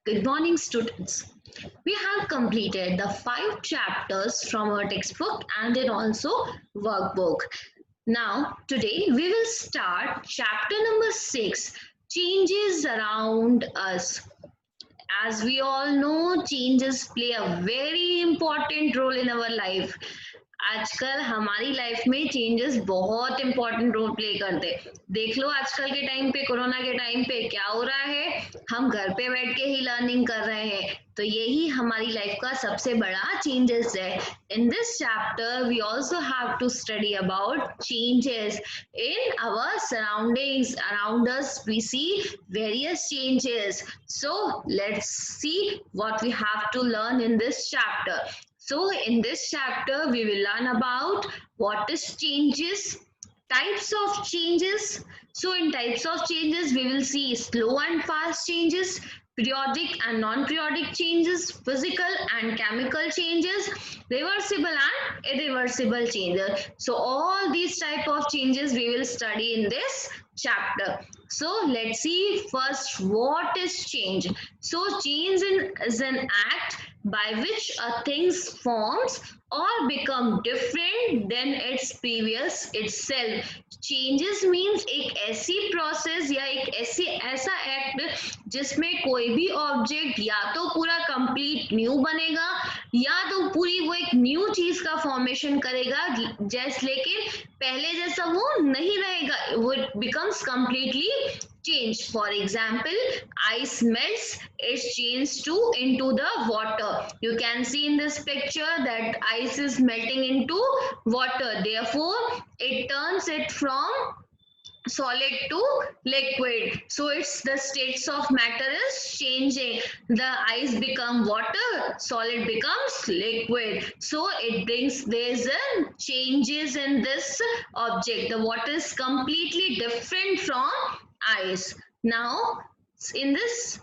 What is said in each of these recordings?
Good morning, students. We have completed the 5 chapters from our textbook and then also workbook. Now, today we will start chapter number 6, Changes Around Us. As we all know, changes play a very important role in our life. आजकल हमारी life में changes बहुत important role play करते हैं. देख लो आजकल के time पे, कोरोना के टाइम पे क्या हो रहा है, हम घर पे बैठ के ही लर्निंग कर रहे हैं. तो यही हमारी लाइफ का सबसे बड़ा चेंजेस है. In this chapter we also have to study about changes in our surroundings around us. We see various changes. So let's see what we have to learn in this chapter. So in this chapter we will learn about what is changes, types of changes. So in types of changes we will see slow and fast changes, periodic and non-periodic changes, physical and chemical changes, reversible and irreversible changes. So all these type of changes we will study in this chapter. So let's see first what is change. So change is an act by which a thing forms or become different than its previous itself. Changes means एक ऐसी process या एक ऐसा act जिसमें कोई भी object या तो पूरा कंप्लीट न्यू बनेगा या तो पूरी वो एक न्यू चीज का फॉर्मेशन करेगा, जैसे लेकिन पहले जैसा वो नहीं रहेगा. वो becomes completely change. For example, ice melts, it's changed into the water. You can see in this picture that ice is melting into water. Therefore, it turns it from solid to liquid. So it's the states of matter is changing. The ice become water, solid becomes liquid. So it brings, there's a changes in this object. The water is completely different from ice. Now in this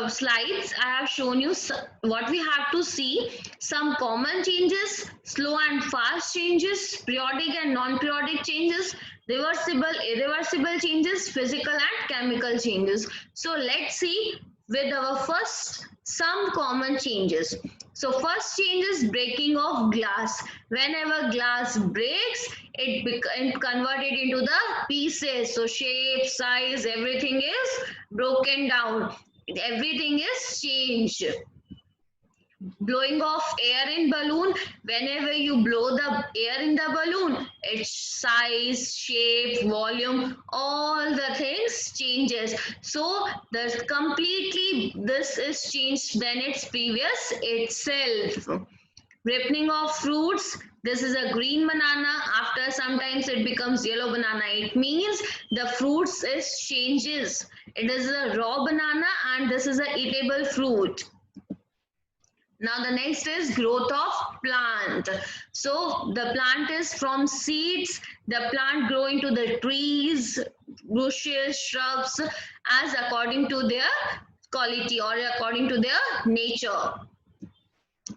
slides I have shown you what we have to see: some common changes, slow and fast changes, periodic and non-periodic changes, reversible, irreversible changes, physical and chemical changes. So let's see with our first some common changes. So first change is breaking of glass. Whenever glass breaks, it converted into the pieces. So shape, size, everything is broken down. Everything is changed. Blowing of air in balloon, whenever you blow the air in the balloon, its size, shape, volume, all the things changes. So the completely this is changed than its previous itself. Ripening of fruits, this is a green banana, after sometimes it becomes yellow banana. It means the fruits is changes. It is a raw banana and this is a eatable fruit. Now the next is growth of plant. So the plant is from seeds, the plant grow into the trees, bushes, shrubs as according to their quality or according to their nature.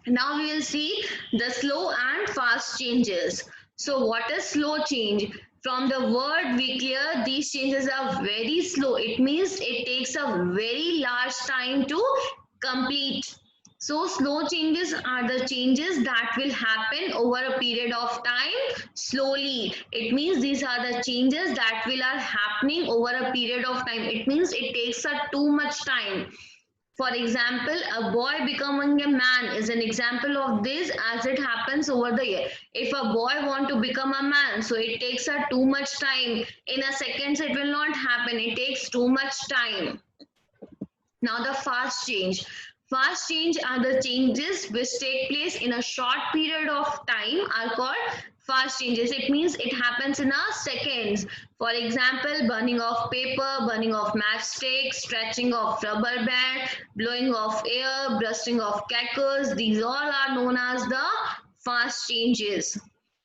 Now we will see the slow and fast changes. So what is slow change? From the word we clear, these changes are very slow. It means it takes a very large time to complete. So slow changes are the changes that will happen over a period of time slowly. It means these are the changes that will are happening over a period of time. It means it takes too much time. For example, a boy becoming a man is an example of this, as it happens over the year. If a boy want to become a man, so it takes too much time. In a second, it will not happen. It takes too much time. Now the fast change. Fast change are the changes which take place in a short period of time are called fast changes. It means it happens in a seconds. For example, burning of paper, burning of matchsticks, stretching of rubber band, blowing of air, bursting of crackers. These all are known as the fast changes.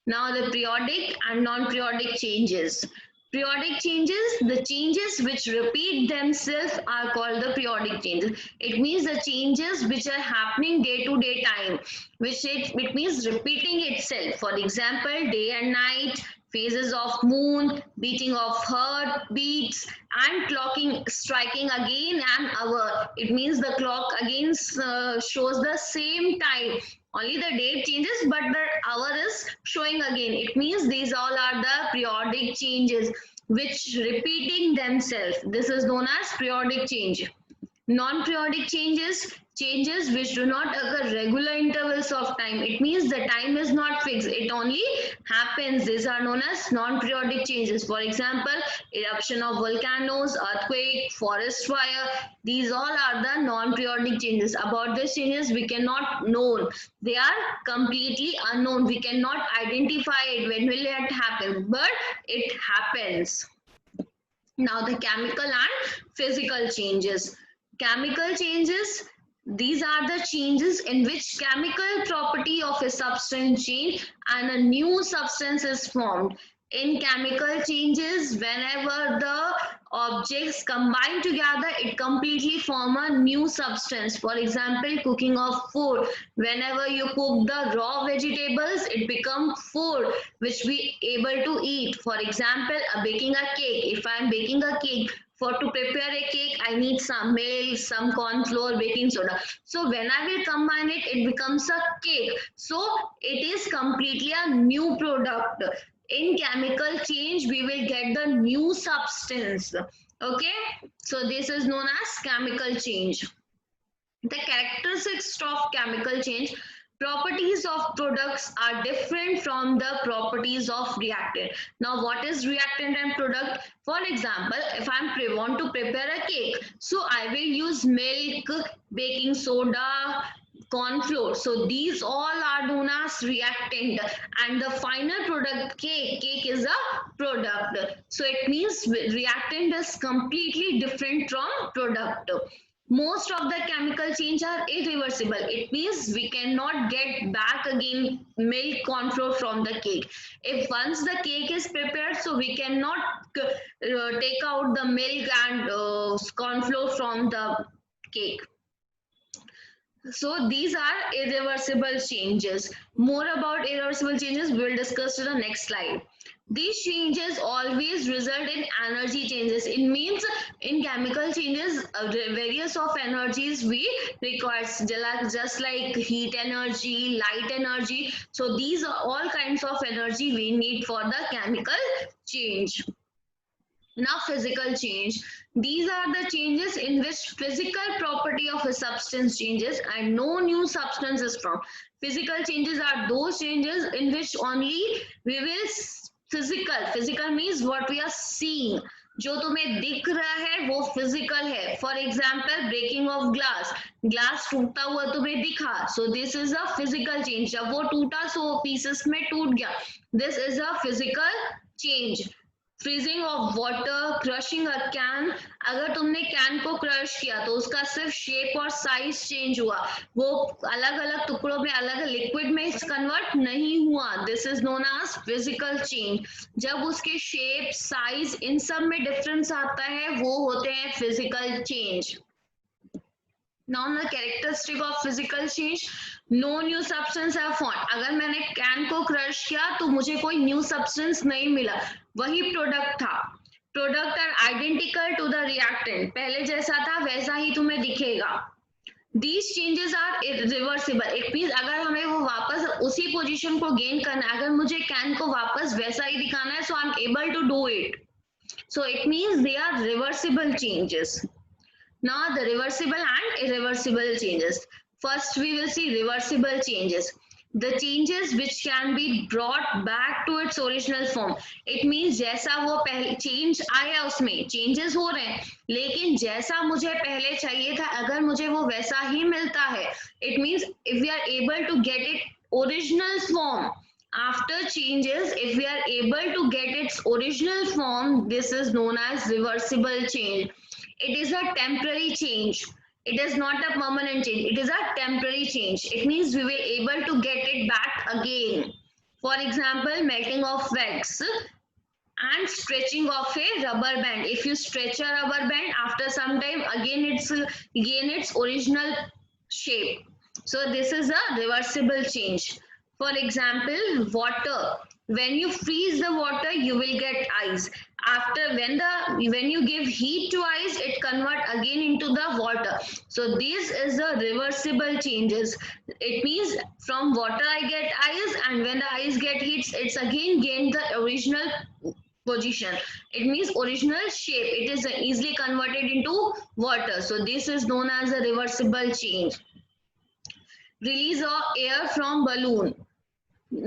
Now the periodic and non-periodic changes. Periodic changes, the changes which repeat themselves are called the periodic changes. It means the changes which are happening day to day time, which it means repeating itself. For example, day and night, phases of moon, beating of heart beats, and clocking striking again an hour. It means the clock again shows the same time. Only the date changes, but the hour is showing again. It means these all are the periodic changes which repeating themselves. This is known as periodic change. Non-periodic changes which do not occur regular intervals of time. It means the time is not fixed. It only happens. These are known as non-periodic changes. For example, eruption of volcanoes, earthquake, forest fire. These all are the non-periodic changes. About these changes, we cannot know. They are completely unknown. We cannot identify it. When will it happen? But it happens. Now the chemical and physical changes. Chemical changes, these are the changes in which chemical property of a substance change and a new substance is formed. In chemical changes, whenever the objects combine together, it completely form a new substance. For example, cooking of food. Whenever you cook the raw vegetables, it become food which we able to eat. For example, baking a cake. If I am baking a cake, for to prepare a cake, I need some milk, some corn flour, baking soda. So when I will combine it, it becomes a cake. So it is completely a new product. In chemical change, we will get the new substance. Okay, so this is known as chemical change. The characteristics of chemical change. Properties of products are different from the properties of reactant. Now, what is reactant and product? For example, if I want to prepare a cake, so I will use milk, baking soda, corn flour. So these all are known as reactant, and the final product cake is a product. So it means reactant is completely different from product. Most of the chemical change are irreversible. It means we cannot get back again milk, corn flour from the cake. If once the cake is prepared, so we cannot take out the milk and corn flour from the cake. So these are irreversible changes. More about irreversible changes we will discuss in the next slide. These changes always result in energy changes. It means in chemical changes, various of energies we require, just like heat energy, light energy. So these are all kinds of energy we need for the chemical change. Now physical change. These are the changes in which physical property of a substance changes and no new substance is formed. Physical changes are those changes in which only we will physical means what we are seeing. जो तुम्हें दिख रहा है वो physical है. For example breaking of glass टूटता हुआ तुम्हें दिखा. So this is a physical change. जब वो टूटा सो पीसेस में टूट गया. This is a physical change. Freezing of water, crushing a can. अगर तुमने कैन को क्रश किया तो उसका सिर्फ शेप और साइज चेंज हुआ. वो अलग अलग टुकड़ों में अलग लिक्विड में कन्वर्ट नहीं हुआ. This is known as physical change. जब उसके शेप, साइज इन सब में डिफरेंस आता है वो होते हैं physical change. Now the characteristic of physical change, no new substance are formed. अगर मैंने कैन को क्रश किया तो मुझे कोई न्यू सब्सटेंस नहीं मिला, वही प्रोडक्ट था. Product are identical to the reactant. पहले जैसा था वैसा ही तुम्हें दिखेगा. These changes are irreversible. It means अगर हमें वो वापस उसी पोजीशन को गेन करना है, अगर मुझे कैन को वापस वैसा ही दिखाना है, so I am able to do it. So it means they are reversible changes. Now the reversible and irreversible changes. First we will see reversible changes. The changes which can be brought back to its original form. It means जैसा वो पहले change आया उसमें changes हो रहे हैं, लेकिन जैसा मुझे पहले चाहिए था अगर मुझे वो वैसा ही मिलता है. It means if we are able to get it original form after changes, if we are able to get its original form, this is known as reversible change. It is a temporary change. It is not a permanent change. It is a temporary change. It means we will able to get it back again. For example, melting of wax and stretching of a rubber band. If you stretch a rubber band, after some time again it's gain its original shape. So this is a reversible change. For example, water. When you freeze the water, you will get ice. After when you give heat to ice, it convert again into the water. So this is the reversible changes. It means from water I get ice, and when the ice get heats, it's again gain the original position. It means original shape. It is easily converted into water. So this is known as a reversible change. Release of air from balloon.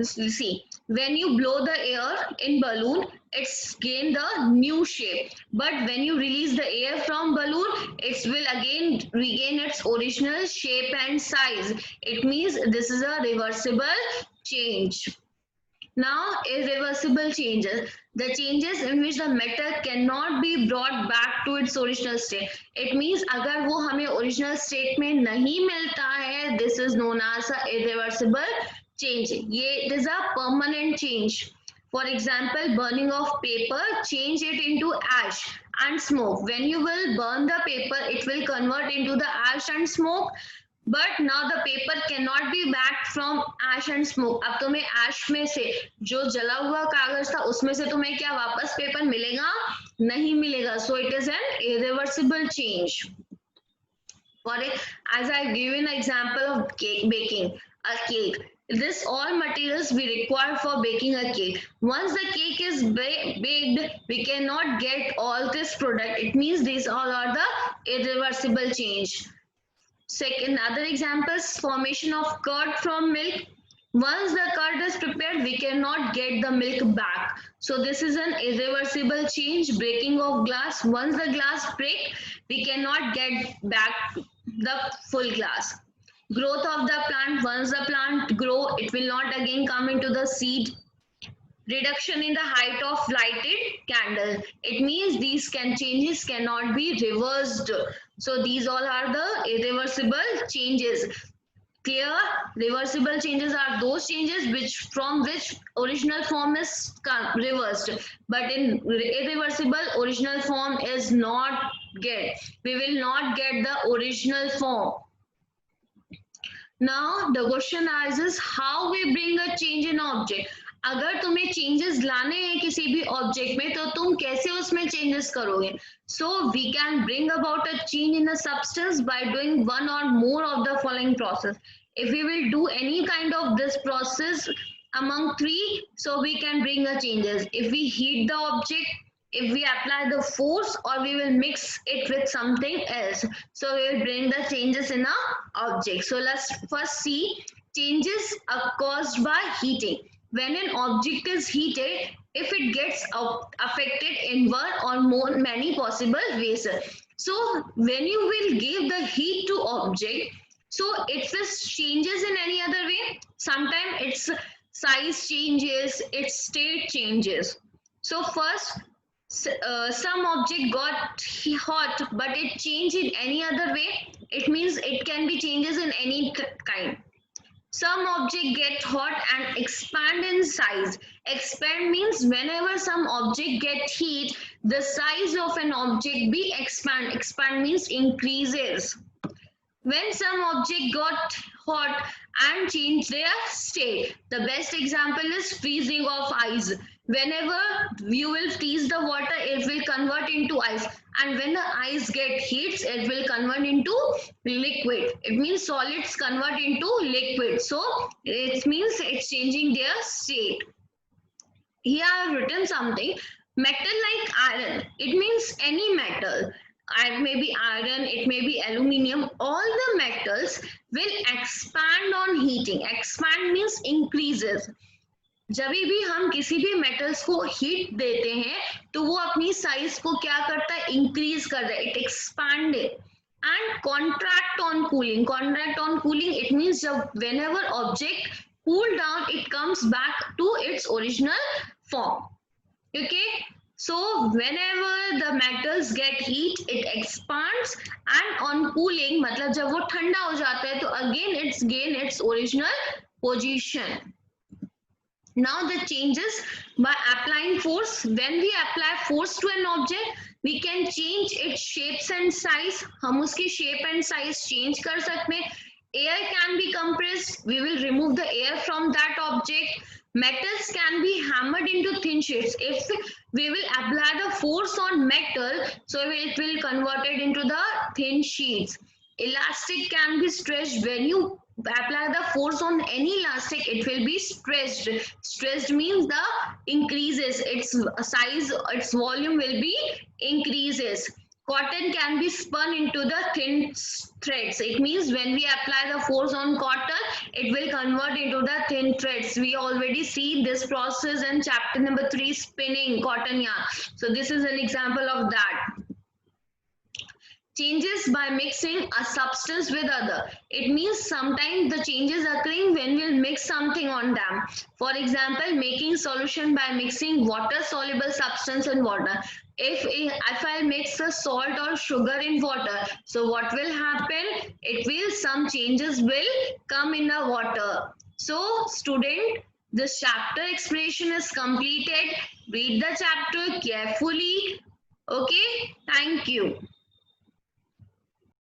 See, when you blow the air in balloon, it's gain the new shape, but when you release the air from balloon, it will again regain its original shape and size. It means this is a reversible change. Now, irreversible changes, the changes in which the metal cannot be brought back to its original state. It means अगर वो हमें original state में नहीं मिलता है, this is known as a irreversible change. It is a permanent change. For example, burning of paper, change it into ash and smoke. When you will burn the paper, it will convert into the ash and smoke. But now the paper can not be back from ash and smoke. अब तुम्हें एश में से जो जला हुआ कागज था उसमें से तुम्हें क्या वापस पेपर मिलेगा? नहीं मिलेगा. So it is an irreversible change. For it, as I give an example of cake baking, a cake. This all materials we require for baking a cake. Once the cake is baked, we cannot get all this product. It means these all are the irreversible change. Second, other examples, formation of curd from milk. Once the curd is prepared, we cannot get the milk back. So this is an irreversible change. Breaking of glass. Once the glass break, we cannot get back the full glass. Growth of the plant. Once the plant grow, it will not again come into the seed. Reduction in the height of lighted candle. It means these changes cannot be reversed. So these all are the irreversible changes. Clear? Reversible changes are those changes from which original form is reversed, but in irreversible, original form is not get. We will not get the original form. Now the question arises, how we bring a change in object. अगर तुम्हें changes लाने हैं किसी भी object में, तो तुम कैसे उसमें चेंजेस करोगे? So we can bring about a change in a substance by doing one or more of the following process. If we will do any kind of this process among three, so we can bring a changes. If we heat the object, if we apply the force, or we will mix it with something else, so we will bring the changes in a object. So let's first see changes are caused by heating. When an object is heated, if it gets affected in one or more many possible ways. So when you will give the heat to object, so if this changes in any other way, sometimes its size changes, its state changes. So first, some object got hot, but it changed in any other way. It means it can be changes in any kind. Some object get hot and expand in size. Expand means whenever some object get heat, the size of an object be expand. Expand means increases. When some object got hot and change their state. The best example is freezing of ice. Whenever you will freeze the water, it will convert into ice, and when the ice get heats, it will convert into liquid. It means solids convert into liquid, so it means it's changing their state. Here I have written something. Metal like iron, it means any metal. It may be iron, it may be aluminium. All the metals will expand on heating. Expand means increases. जब भी हम किसी भी metals को heat देते हैं, तो वो अपनी साइज को क्या करता है? इंक्रीज कर रहा है. It expand and contract on cooling. Contract on cooling, it means जब whenever object cool down, it comes back to its original form. Okay, so whenever the metals get heat, it expands, and on cooling मतलब जब वो ठंडा हो जाता है, तो again it's gain its original position. Now the changes by applying force. When we apply force to an object, we can change its shapes and size. हम उसकी shape and size change कर सकते हैं. Air can be compressed. We will remove the air from that object. Metals can be hammered into thin sheets. If we will apply the force on metal, so it will convert it into the thin sheets. Elastic can be stretched. When you apply the force on any elastic, it will be stretched. Stretched means the increases its size, its volume will be increases. Cotton can be spun into the thin threads. It means when we apply the force on cotton, it will convert into the thin threads. We already see this process in chapter number 3, spinning cotton yarn. So this is an example of that. Changes by mixing a substance with other. It means sometimes the changes occurring when we'll mix something on them. For example, making solution by mixing water soluble substance in water. If I mix a salt or sugar in water, so what will happen? It will, some changes will come in the water. So student, this chapter explanation is completed. Read the chapter carefully. Okay, thank you.